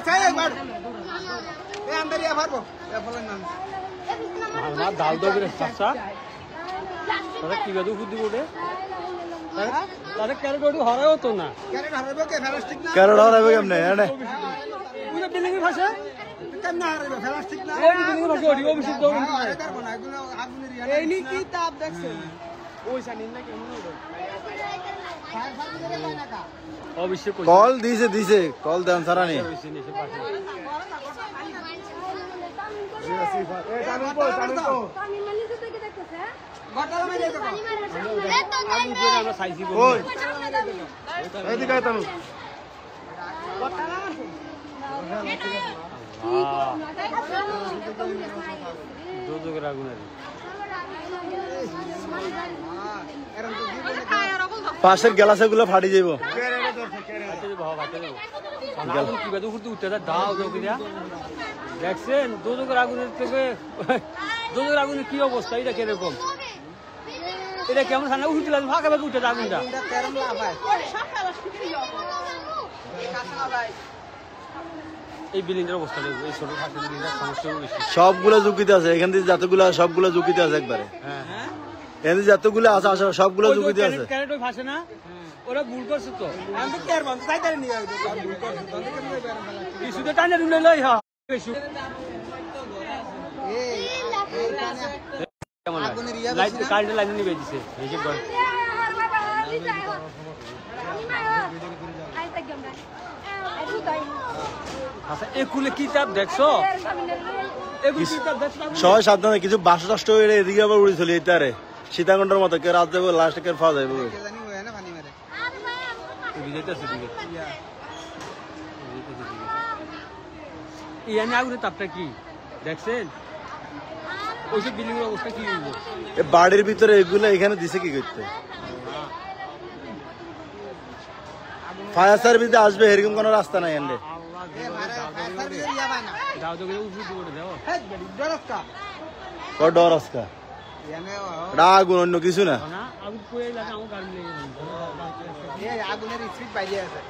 চাই একবার এই আন্দারিয়া পারবো এ ফলেন না আমার দাল দাও করে চাচা তাহলে কি গাদু ফুদি ওঠে তাহলে ক্যারেট ওটি হরাই হতো না ক্যারেট হারাইবো কে ফেলাস্টিক না ক্যারেট হারাইবো কেমনে এনে পুরো বিল্ডিং এর ভাষা কেমনে হারাইবো ফেলাস্টিক না এই বিল্ডিং এর ভাষা ওটি অবশ্যই দাও আরে করব না এগুলো আগুনের ইয়া এই নি কি তাপ দেখছেন ওই জানেন না কেমন ওঠে ফায়ার ফায়ার করে যায় না কা অবশ্যই কল দিছে কল দেন সারা নি পাশের গ্লাসে গুলো ফাটি যাইব দেখছেন দোজকের আগুনের থেকে দোজকের আগুনের কি অবস্থা এটা কিরকম এটা কেমন ঠান্ডা উঠতে লাগবে ফাঁকা ফাঁকা উঠে আগুনটা এই বিল্ডিংটার অবস্থা দেখবো এই ছোট খাটো বিল্ডিংটার সমস্যা বেশি সবগুলো ঝুঁকিতে আছে এখান থেকে যতগুলো সবগুলো ঝুঁকিতে আছে একবারে হ্যাঁ এখান থেকে যতগুলো আছে সবগুলো ঝুঁকিতে আছে ক্যারেট ওই ফাঁসে না ওরা ভুল করছে তো আমি কি আর বন্ধ চাইতারি নিয়ে আইবো ভুল করছ তবে কেমনে বের কিছুতে টানে দিলে লই হ্যাঁ এই কেমন লাইট কারেন্টের লাইন নিয়ে দিছে এই যে আচ্ছা একুলে কি তাপ দেখছো সবাই সাবধানে কিছু বাসা নষ্ট হয়ে এদিকে আবার উড়ে চলে যেতে আরে সীতাকুণ্ডের মতো কেউ রাত যাবো লাস্টে কেউ পাওয়া যাবে জানি হয় না পানি মারে ইয়ানে আগুনের তাপটা কি দেখছেন ওইসব বিল্ডিং এর অবস্থা কি হইব বাড়ির ভিতরে এগুলো এখানে দিছে কি করতে ফায়ার সার্ভিসে আসবে এরকম কোনো রাস্তা নাই এন্ডে দাও তো উঠে করে দাও ডর আজকা আগুন অন্য কিছু না আগুন কই লাগে আমার গাড়ি লেগে এই আগুনের স্পিড বাইরে আছে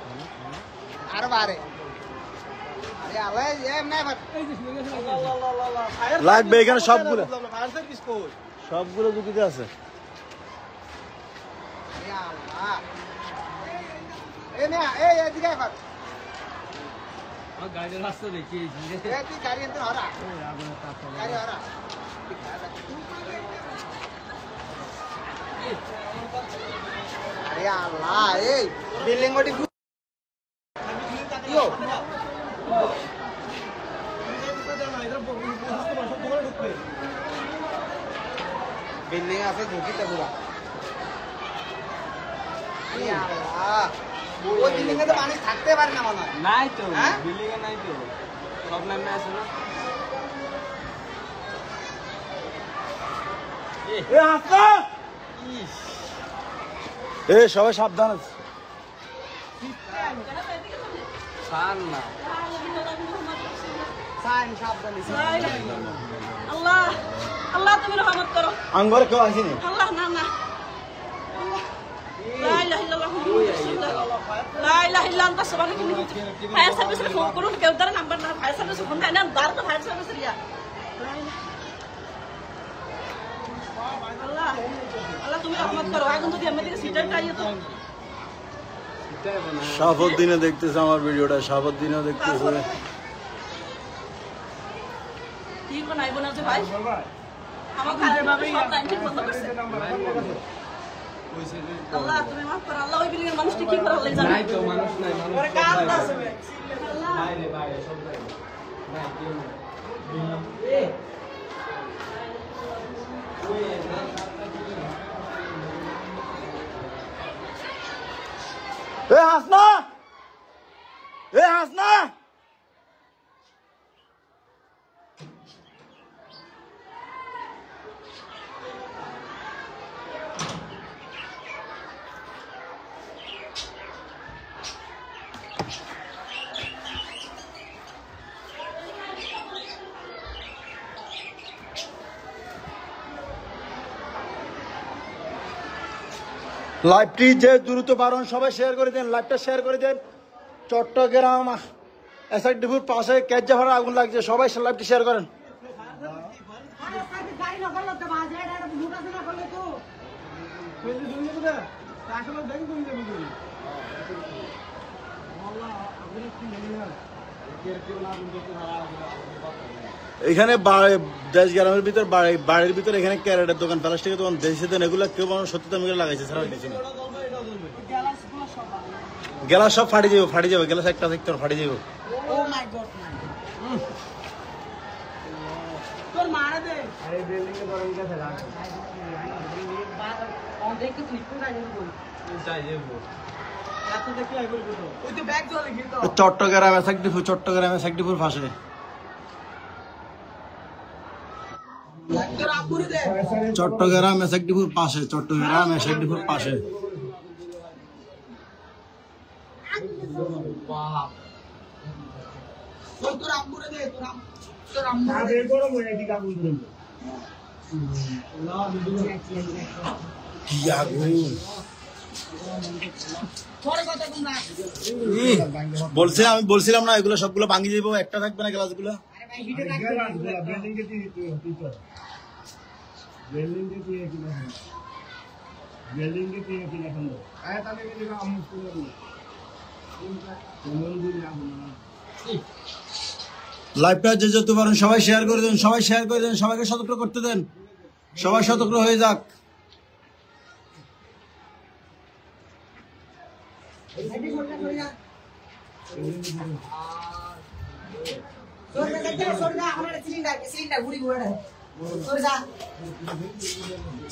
আর বারে আরে আলাই এম নাই বাট লাগবে এখানে সবগুলো ফায়ার সার্ভিস কই সবগুলো ঝুঁকিতে আছে এই আল্লাহ এই না এই এদিকে বাট আর গাড়ির রাস্তা দেখিয়েছি এই তুই গাড়ি এনে হরা আগুনের তাপ গাড়ি হরা আরে আল্লাহ এই বিল্ডিং ওটি কিও বিল্ডিং আছে ঝুঁকিতে পুরা এই আল্লাহ ওই বিল্ডিং এ তো পানি থাকতে পারে না মনে হয় নাই তো বিল্ডিং এ নাই তো সব নামে আছে না এ হাসনা এ সবাই সাবধান আছে সান না সাইন সাবধানে আল্লাহ আল্লাহ তুমি রহমত করো আঙ্গরে কেউ আসেনি আল্লাহ না না লা ইলাহা ইল্লাল্লাহ মুহাম্মাদুর রাসূলুল্লাহ লা ইলাহা ইল্লা আনতা সুবহানাকা ইন্নী কুনতু ফায়ার সার্ভিসে ফোন করুন কেউ তার নাম্বার না ফায়ার সার্ভিসে ফোন দেয় না বার তো ফায়ার সার্ভিসে রিয়া আল্লাহ আল্লাহ তুমি রহমত করো আগুন যদি আমাদের সিটার টাইয়ে তো শাহাবুদ্দিনে দেখতেছে আমার ভিডিওটা শাহাবুদ্দিনেও দেখতেছে কি বানাইবো না যে ভাই আমার খায়ের ভাবে সব টাইম ঠিক বন্ধ করছে আল্লাহ তুমি মাফ করো আল্লাহ ওই বিল্ডিং এর মানুষটি কি করে হলাই জানো নাই তো মানুষ নাই মানুষ ওরে কাল দাস আল্লাহ বাইরে বাইরে সব বাইরে নাই কেউ নাই এ হাসনা এ হাসনা লাইভটি যে দ্রুত পারেন সবাই শেয়ার করে দেন লাইভটা শেয়ার করে দেন চট্টগ্রাম SRDপুর পাশে ক্যাজাফাড়া আগুন লাগছে, সবাই লাইভটি শেয়ার করেন। এখানে দেশ গ্রামের ভিতর বাড়ির ভিতর এখানে ক্যারেটের দোকান, প্লাস্টিকের দোকান, দেশে দেন, এগুলো কেউ মানুষ সত্যি দাম লাগাইছে ছাড়া কিছু না। গেলা সব ফাটি যাবে গেলাস একটা দেখতে ফাটি যাবে। চট্টগ্রাম এসএকডিপুর পাশে চট্টগ্রাম এসএকডিপুর পাশে আমি বলছিলাম না এগুলো সবগুলো ভাঙি যাবো, একটা থাকবে না গ্লাস গুলো। লাইভটা যে যেতে পারেন সবাই শেয়ার করে দেন, সবাইকে সতর্ক করতে দেন, সবাই সতর্ক হয়ে যাক।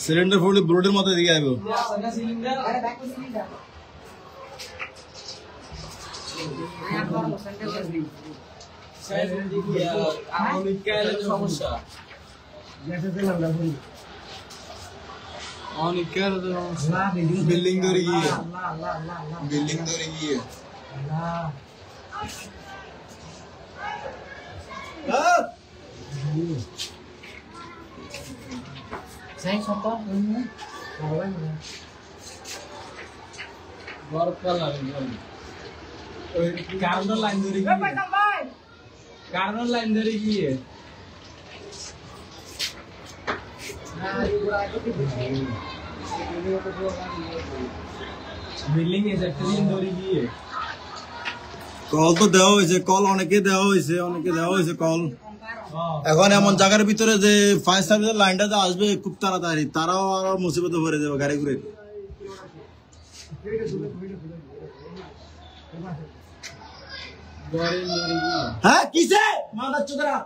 সিলিন্ডার ফুললে ব্রোডের মতো দিকে আইব। বিল্ডিং ধরে গিয়ে কারণ লাইন ধরে গিয়ে বিল্ডিং এ একটা দিন ধরে গিয়ে কল তো দেওয়া হয়েছে, কল অনেকে দেওয়া হয়েছে কল। এখন এমন জায়গার ভিতরে যে ফায়ার সার্ভিসের লাইনটা যে আসবে খুব তাড়াতাড়ি, তারাও আরো মুসিবতে ভরে দেবে গাড়ি ঘুরে। হ্যাঁ কিসে মাদার চোদরা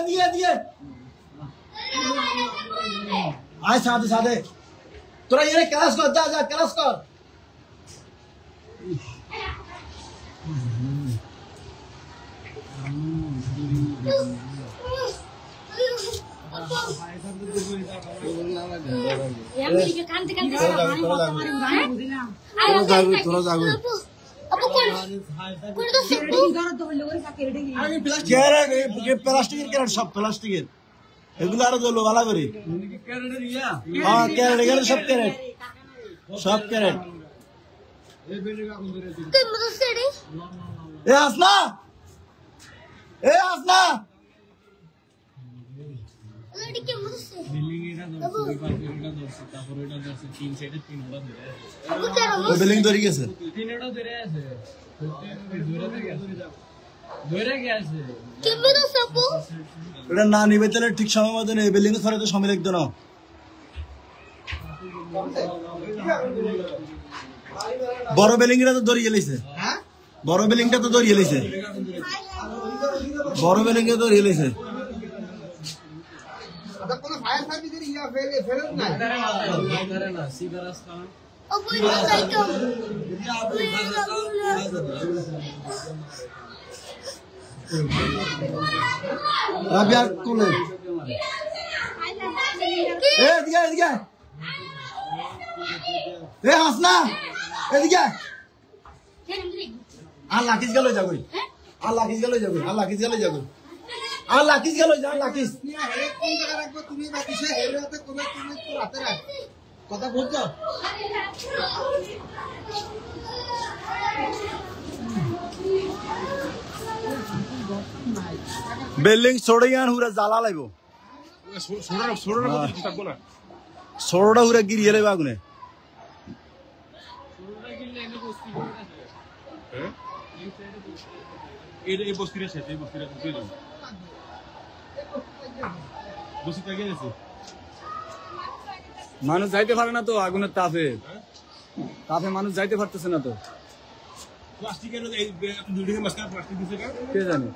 দিয়ে আয় সাথে তোরা এর ক্লাস কর, যা ক্লাস কর। প্লাস্টিকের ক্যারেট, সব প্লাস্টিকের, এগুলো আরো জ্বলবো ভালো করে। হ্যাঁ ক্যারেট সব ক্যারেট। এ আসনা বিল্ডিং ধরে গেছে, এটা না নিবে তাহলে ঠিক সময় মতো নেই। বিল্ডিং এর ফলে তো সময় লাগতো না। বড় বিল্ডিংটা তো ধরিয়ে গেছে, বড় বিল্ডিংটা তো ধরিয়ে গেছে। রাবিয়ার কোলে এদিকে হাসনা এদিকে আল্লাহ কিস গেল যাবি, আল্লাহ কিস গেল যাবি। কথা বলছো বিল্ডিং ছড়ে গান হুরা জ্বালা লাগব ছোড়টা হুরা গিরিয়ে লাগবে আগুনে মানুষ যাইতে পারে না তো আগুনের তাপে তাপে মানুষ যাইতে পারতেছে না তো কে জানে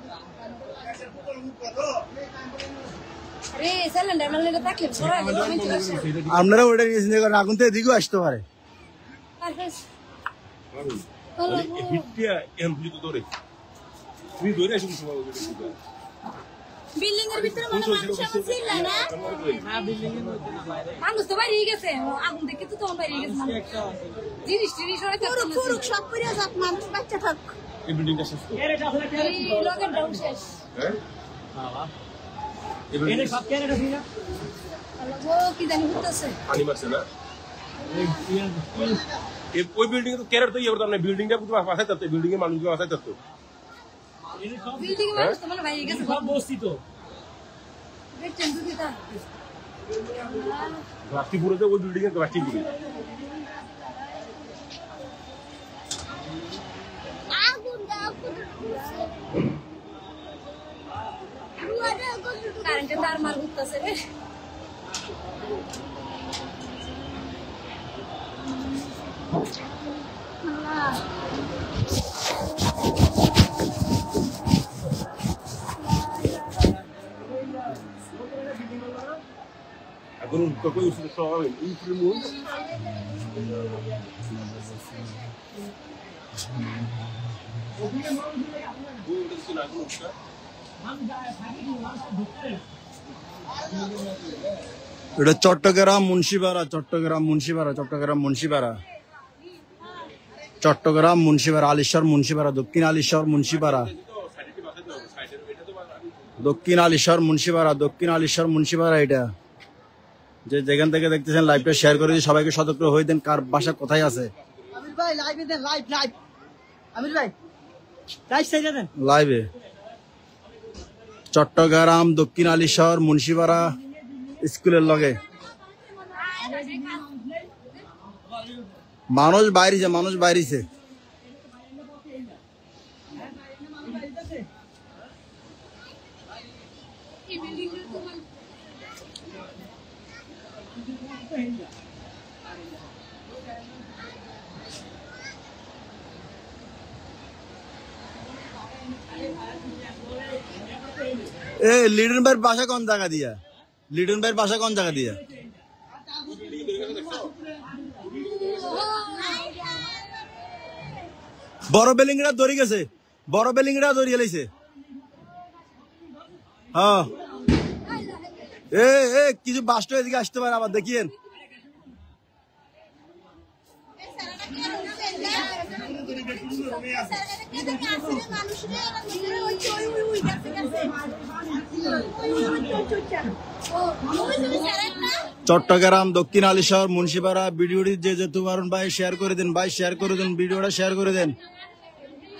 আপনারা ওটা নিয়েছেন আগুন থেকে এদিকেও আসতে পারে বিল্ডিং এর ভিতরে মানুষ ছিল না মানুষ তো বাইরে গেছে আগুন দেখে তো তখন বাইরে গেছে জিনিস জিনিস পুরো সব পড়ে যাক মানুষ বাচ্চা থাক এই বিল্ডিংটা শেষ এই লগের ডাউন শেষ হ্যাঁ এনে সব কেন এটা ছিল ও কি জানি হতেছে পানি মারছে না এই ওই বিল্ডিং তো কেরার তো ইয়ে করতে না বিল্ডিংটা পুরো পাশে থাকতো বিল্ডিং এর মানুষগুলো পাশে থাকতো বিল্ডিং এর মানুষ তো মানে বাইরে গেছে সব বসতি তো দেখছেন তো দিতা রাত্রিপুরতে ওই বিল্ডিং এর রাত্রিপুরে আগুন দাও কারেন্টের তার মার ঘুরতেছে রে এখন কই উঠছে সব এই ফিল্ম এটা চট্টগ্রাম মুন্সিপাড়া চট্টগ্রাম মুন্সিপাড়া চট্টগ্রাম মুন্সিপাড়া চট্টগ্রাম মুন্সিপাড়া আলিশ্বর মুন্সিপাড়া দক্ষিণ আলিশ্বর মুন্সিপাড়া দক্ষিণ আলিশ্বর মুন্সিপাড়া দক্ষিণ আলিশ্বর মুন্সিপাড়া এটা যে যেখান থেকে দেখতেছেন লাইভটা শেয়ার করে দিয়ে সবাইকে সতর্ক হয়ে দেন কার বাসা কোথায় আছে আমির ভাই লাইভে দেন লাইভ লাইভ আমির ভাই লাইভ সাইডে দেন লাইভে চট্টগ্রাম দক্ষিণ আলিশ্বর মুন্সিপাড়া স্কুলের লগে মানুষ বাইরেছে এ লিডন ভাইয়ের বাসা কোন জায়গা দিয়া লিডন ভাইয়ের বাসা কোন জায়গা দিয়া বড় বিল্ডিংটা দৌড়ি গেছে বড় বিল্ডিংটা দৌড়িয়ে লাইছে হ্যাঁ এ কিছু বাসটা এদিকে আসতে পারে আবার দেখিয়েন চট্টগ্রাম দক্ষিণ আলিশ্বর মুন্সিপাড়া ভিডিওটি যে যেতে পারেন ভাই শেয়ার করে দেন ভাই শেয়ার করে দেন ভিডিওটা শেয়ার করে দেন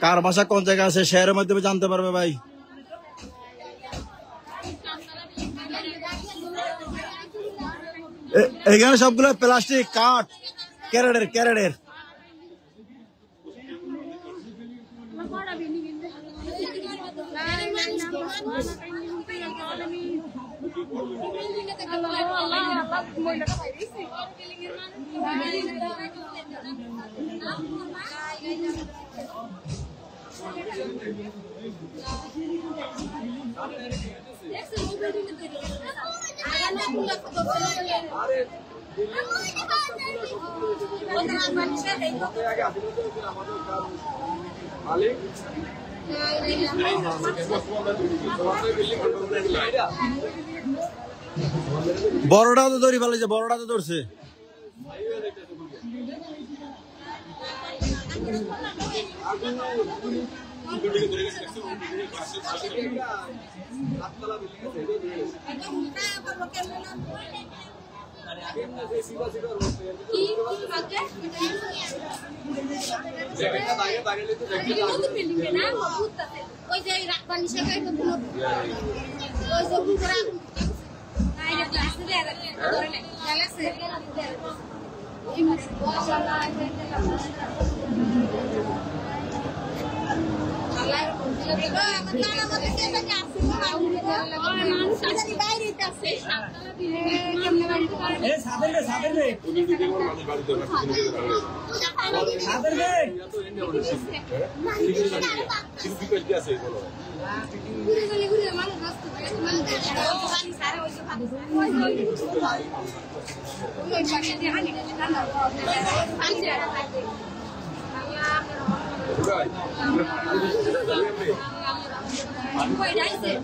কার বাসা কোন জায়গা আছে শেয়ারের মাধ্যমে জানতে পারবে ভাই এখানে সবগুলো প্লাস্টিক কাঠ ক্যারেটের বড়টা তো ধরি ফেলেছে বড়টা তো ধরছে কি বাজে এটা বাইরে তো দেখি বিল্ডিং না বহুত আছে ওই যে রাখবানি শেখাই তো কোনো ওই যে পুরা নাই রে ক্লাসে দেয়া ধরে না ক্লাসে এই মাশাআল্লাহ Quay đấy gì?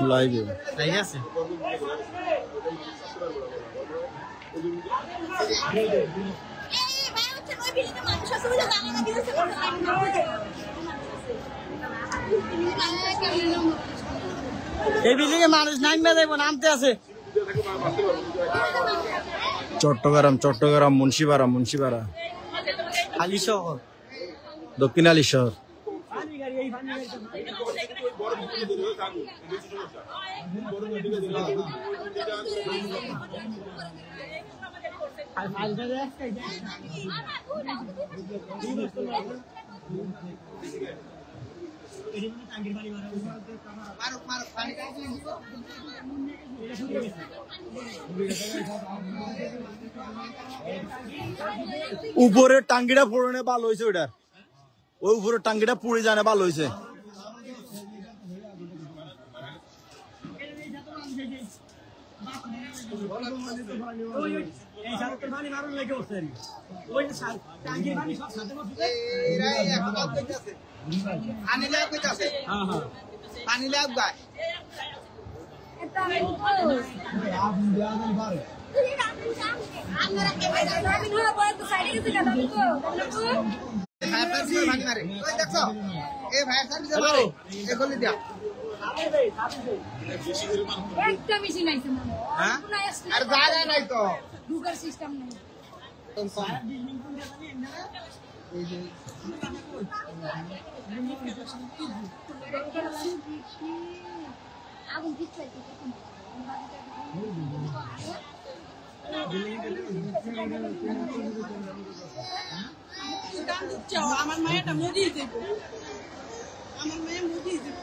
লাইভে ঠিক আছে এই বিল্ডিং এ মানুষ নামবে দেব নামতে আছে চট্টগ্রাম মুন্সিপাড়া আলী শহর দক্ষিণ আলী শহর উপরের টাঙ্গিটা পুরনে ভালো হয়েছে ওইটার ওই উপরের টাঙ্গিটা পুড়ে জানে ভালো হয়েছে পানি লাগ গায় একটা মেশিন আইছে মানে আর জায়গা নাই তো ঢুকার সিস্টেম নাই আগুন দিচ্ছে আমার মায়েরটা মুড়িয়ে দেব আমার মেয়ে মুড়িয়ে দেব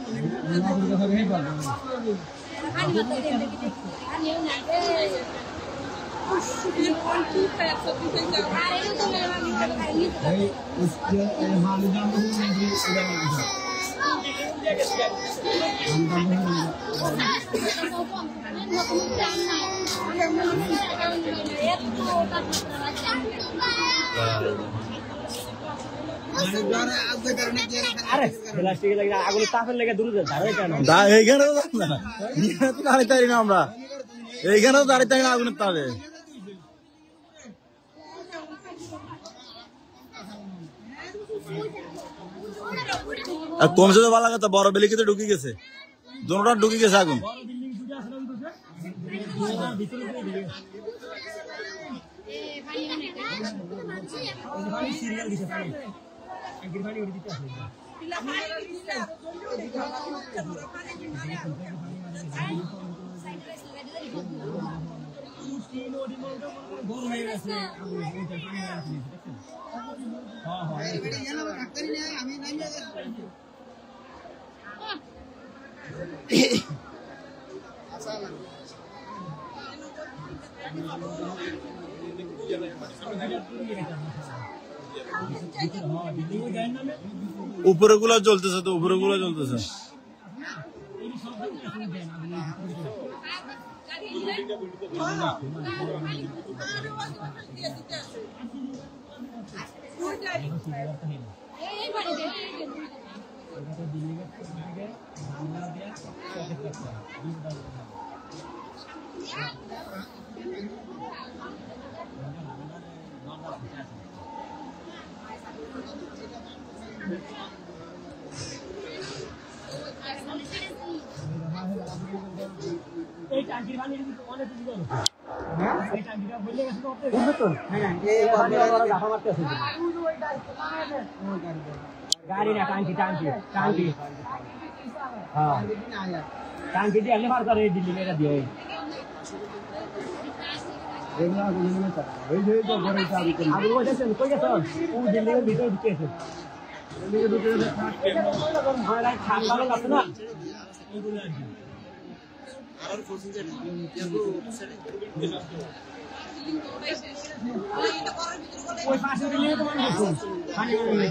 আগুন তাপের লেগে দূরে দাঁড়ায় কেন এইখানে তো দাঁড়াইতে পারি না আমরা এইখানে তো দাঁড়াইতে পারি না আগুনের তাপে কমছে তো ভালো কথা বড় বেলিকে তো ঢুকে গেছে দোনোটা ঢুকে গেছে আগুন উপরে গুলা জ্বলতেছে তো, উপরে গুলা জ্বলতেছে। गाड़ी ना टांकी टांकी टांकी हाँ टांकी दी अगले बार करे दिल्ली में दिया है देखना दिल्ली में चला वही जो बड़े साहब को अब वो जैसे कोई कैसा वो दिल्ली में भीतर दिखे थे दिल्ली के भीतर हमारा खाता लगा था ना और फोर्सिंग से कोई पास में ले तो मानो खाने को ले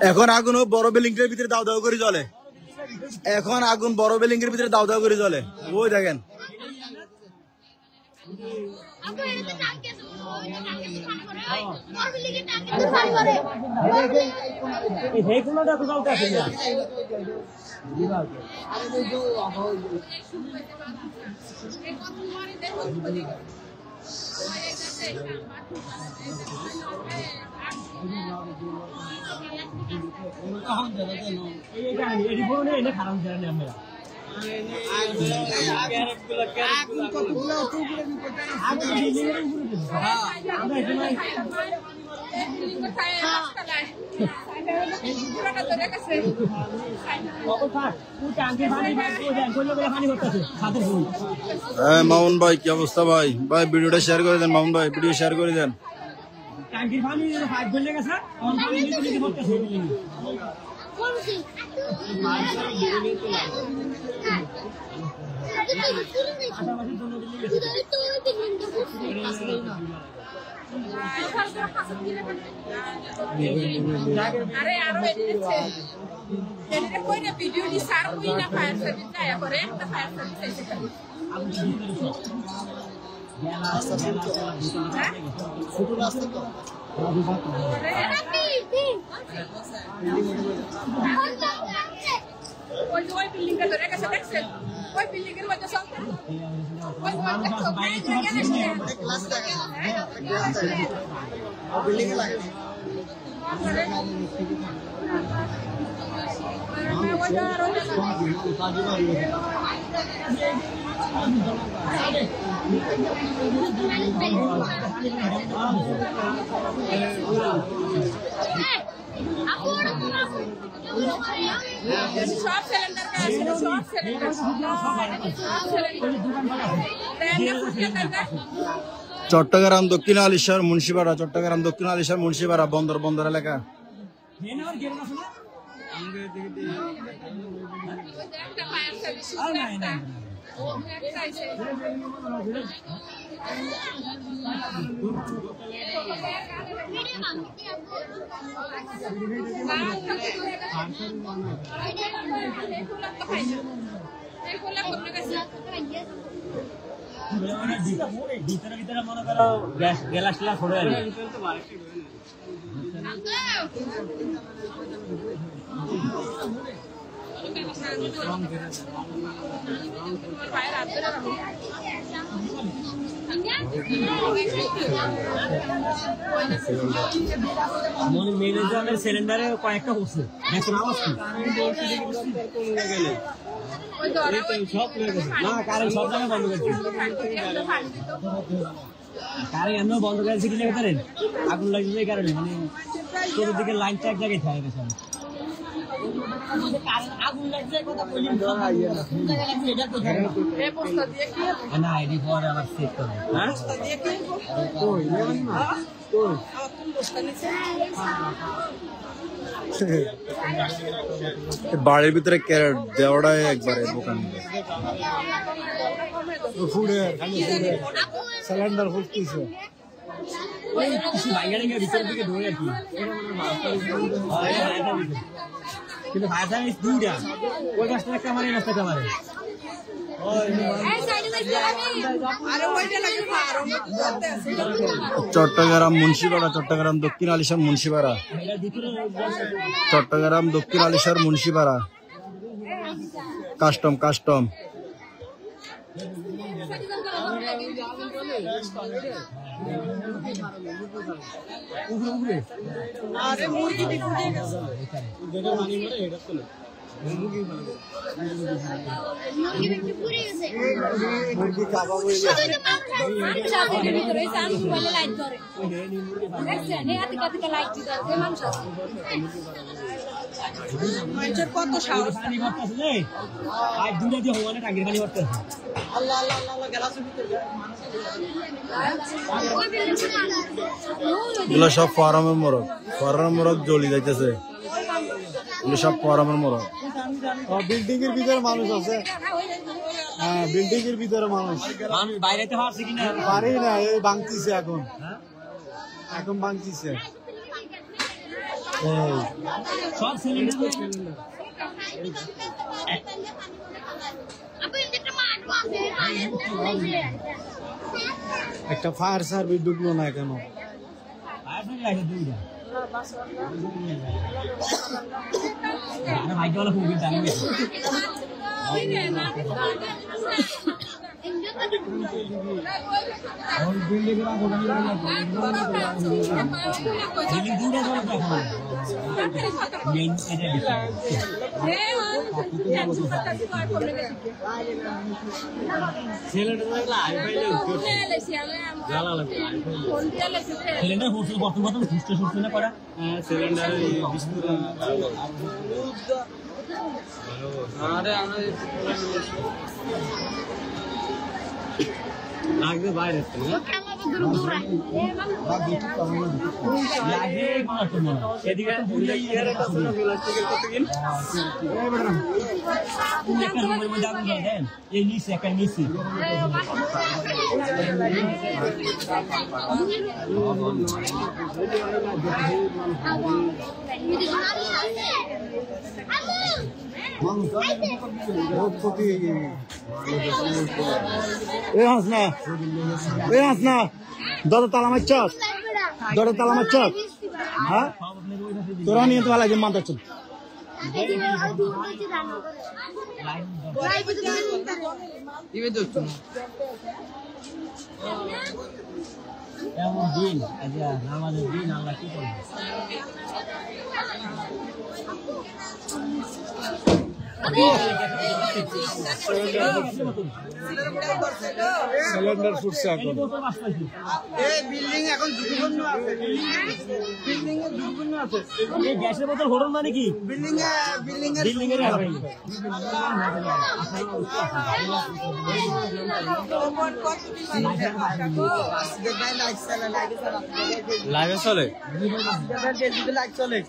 এখন আগুন বড় বিল্ডিং এর ভিতরে দাও দাও করে জ্বলে, এখন আগুন বড় বিল্ডিং এর ভিতরে দাও দাও করে জ্বলে। ওই দেখেন মামুন ভাই কি অবস্থা ভাই? ভাই ভিডিওটা শেয়ার করে দেন, মামুন ভাই ভিডিও শেয়ার করে দেন। अरे यार कोई ना वीडियो नहीं सार कोई ना फायर सर्विस ना या करे ना फायर सर्विस ऐसे कर फोटो रास्ते को कोई जो बिल्डिंग का तोरे कैसे देख से कोई बिल्डिंग के वजह से कोई देख तो मैं लगे ना क्लास का बिल्डिंग लगे शॉर्ट सिलेंडर का शॉर्ट सिलेंडर চট্টগ্রাম দক্ষিণ আলিশার মুন্সিপাড়া, চট্টগ্রাম দক্ষিণ আলিশার মুন্সিপাড়া বন্দর বন্দর এলাকা। মেয়েদের সিলিন্ডারে কয়েকটা হচ্ছে না কারেন্ট সব জায়গায় বন্ধ করছে কারেন্ট এমন বন্ধ করেছে কি জানেন আগুন লাগছে এই কারণে মানে চতুর্দিকে লাইনটা এক জায়গায় থাকে গেছে আগুন লাগছে কথা বলি না আইডি পরে আবার চেক করবে বাড়ির ভিতরে ক্যারেট দেওয়াটা একবারে বোকান সিলিন্ডার ফুটতেছে ভিতরের দিকে ঢোকে আর কি কিন্তু ফায়ার সার্ভিস দুইটা ওই গাছটা একটা মারে এই গাছটা মারে চট্টগ্রাম মুন্সিপাড়া চট্টগ্রাম দক্ষিণ আলিশার মুন্সিপাড়া চট্টগ্রাম দক্ষিণ আলিশার মুন্সিপাড়া কাস্টম কাস্টম আরে মুরগি বিকুটে গেছে মুরগি কাবাব হয়ে গেছে মানুষের কত সাহস আজ দুটা দিয়ে হওয়া না টাঙ্গির পানি করতে আল্লাহ আল্লাহ আল্লাহ গ্লাসের ভিতরে এগুলো সব ফার্মের মোরগ জ্বলি যাইতেছে এগুলো সব ফার্মের মোরগ বিল্ডিং এর ভিতরে মানুষ আছে হ্যাঁ বিল্ডিং এর ভিতরে মানুষ বাইরে তো পারছে কিনা পারি না এই ভাঙতিছে এখন এখন ভাঙতিছে সব সিলিন্ডার একটা ফায়ার সার্ভিস ঢুকলো না কেন ভাগ্যওয়ালা খুব দামি লাগবে বাইরে এদিকে এই নিচে একটা নিচে হাসনা দর তালা মারছস হ্যাঁ তোরা নিয়ে তো লাগে মাথা চল এমন দিন আচ্ছা আমাদের দিন আল্লাহ কি করবে সিলিন্ডার ফুটছে এখন এই বিল্ডিং এখন ঝুঁকিপূর্ণ আছে বিল্ডিং এ ঝুঁকিপূর্ণ আছে এই গ্যাসের বোতল হোটেল মানে কি বিল্ডিং এর লাইভে চলে লাইট চলে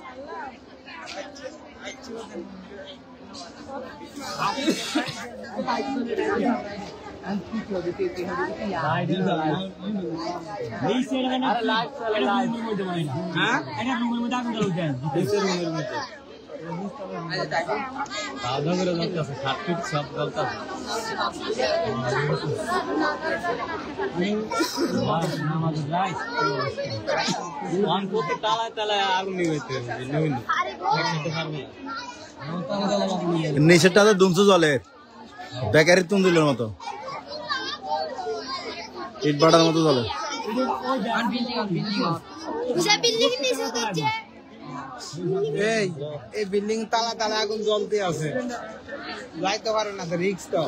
তালায় তালায় আগুন নিয়ে নিচেরটা তো দুমছো জলের বেকারি তুন্দুলের মতো ইট বাটার মতো জলে এই বিল্ডিং তালা তালা আগুন জ্বলতে আছে যাইতে পারে না তো রিক্স তো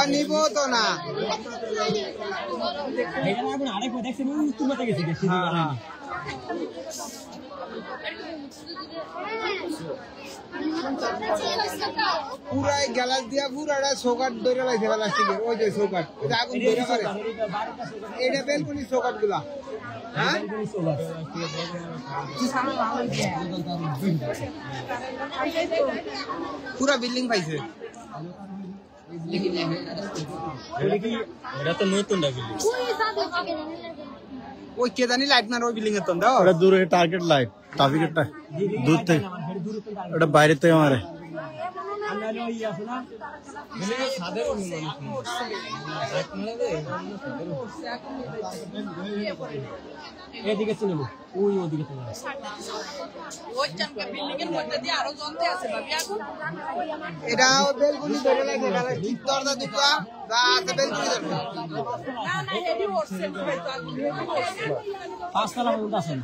নিব তো না পুরাই গ্যালাস দিয়া পুরাটা চৌকাট ধরে লাগছে প্লাস্টিকের ওই যে চৌকাট এটা আগুন ধরে পারে এটা বেলকুনি চৌকাট গুলা হ্যাঁ পুরা বিল্ডিং পাইছে ওই কে জানি লাইট মার ওই বিল্ডিং এর তো ওটা দূরে টার্গেট লাইট ট্রাফিকেরটা দূর থেকে ওটা বাইরে থেকে মারে এদিকে চলে ওই ওদিকে এটা বেলকুনি ধরে লাগে দরজা দুটো যা আছে বেলকুনি ধরে পাঁচতলা পর্যন্ত আছেন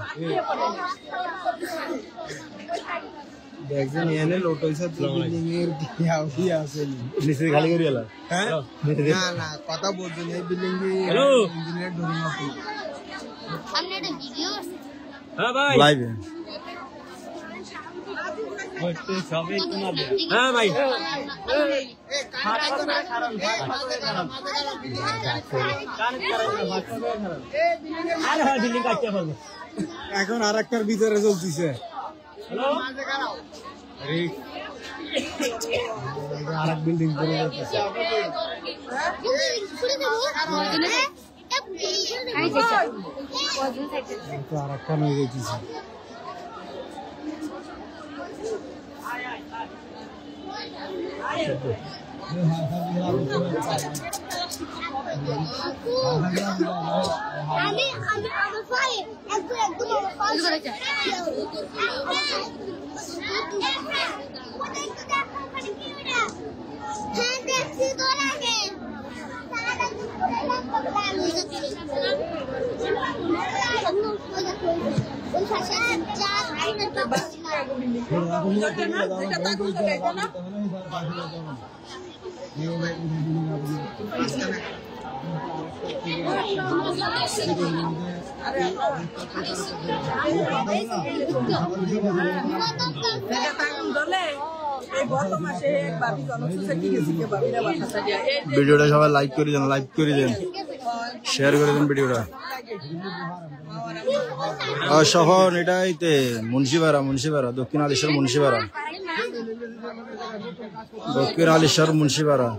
দেখছেন এনে লোট হইছে বিল্ডিং এর কি আছে নিচে খালি করে এলা হ্যাঁ না না কথা বলছেন এই বিল্ডিং হ্যালো ইঞ্জিনিয়ার ধরে না हमने तो वीडियो হ্যাঁ ভাই লাইভে হ্যাঁ ভাই বিল্ডিং কাটতে পারবো এখন আর একটার ভিতরে চলতেছে আর এক বিল্ডিং করে যাচ্ছে আর একটা নিয়ে যেতেছে আমি আমার ফাই একদম হ্যাঁ দেখছি তো লাগে ভিডিওটা সবাই লাইক করে দেন শেয়ার করে দেন ভিডিওটা শহর এটাইতে মুন্সিপাড়া দক্ষিণ আলিশ্বর মুন্সিপাড়া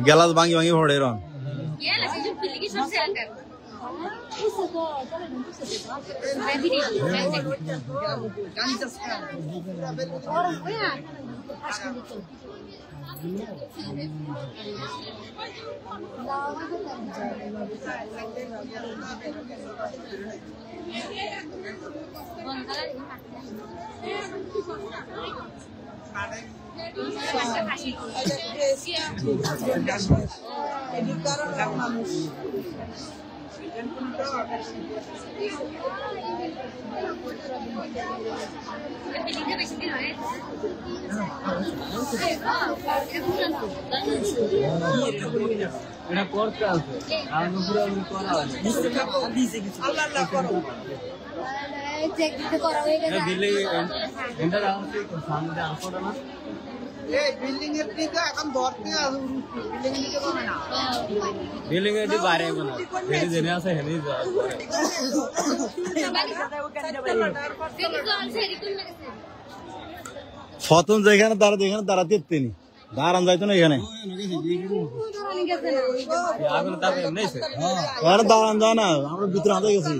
গ্যালাস ভাঙি ভরে রন এটা করতে আছে আর পুরো করা হয় আল্লাহ আল্লাহ করো চেক দিতে করা হয়ে গেছে দিলে এন্টার আউট সামনে আসো না এই বিল্ডিং এর দিকে এখন ধরতে আছে বিল্ডিং দিকে করে না বিল্ডিং এর দিকে বাইরে কোন হেডি জেনে আছে হেডি যা ফতন যেখানে দাঁড়াতে এখানে দাঁড়াতে তিনি দাঁড়ান যাইতো না এখানে দাঁড়ান যায় না আমরা ভিতরে হাতে গেছি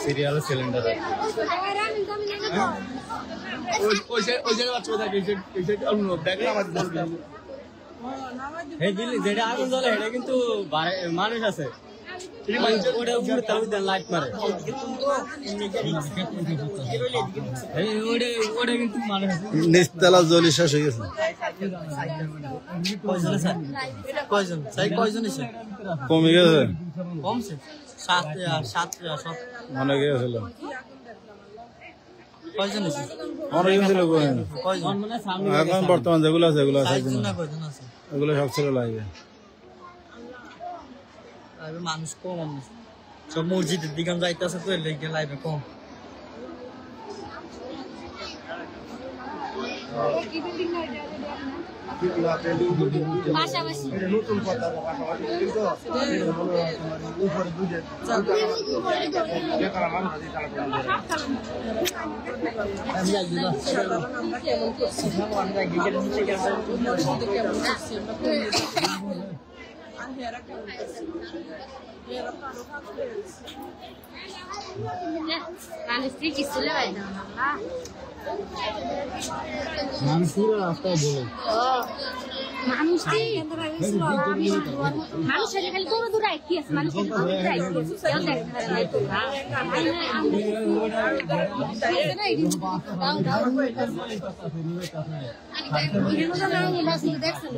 সিরিয়াল সিলিন্ডার যেটা আগুন জ্বলে এটা কিন্তু মানুষ আছে লাইট মারে নিচতলা জ্বলি শেষ হয়ে গেছে কমে গেছে কমছে অনেক গেছিল এখন বর্তমান যেগুলো আছে এগুলো আছে এগুলো সব ছিল লাইভে মানুষ কম সব মসজিদের দিকে যাইতেছে তো লেগে লাইভে কম পাশাপাশি মানুষ কি ছিল মানুষ পুরো রাস্তায় বলে মানুষ মানুষের খালি দৌড়ে দৌড়ে কি আছে মানুষের দেখছেন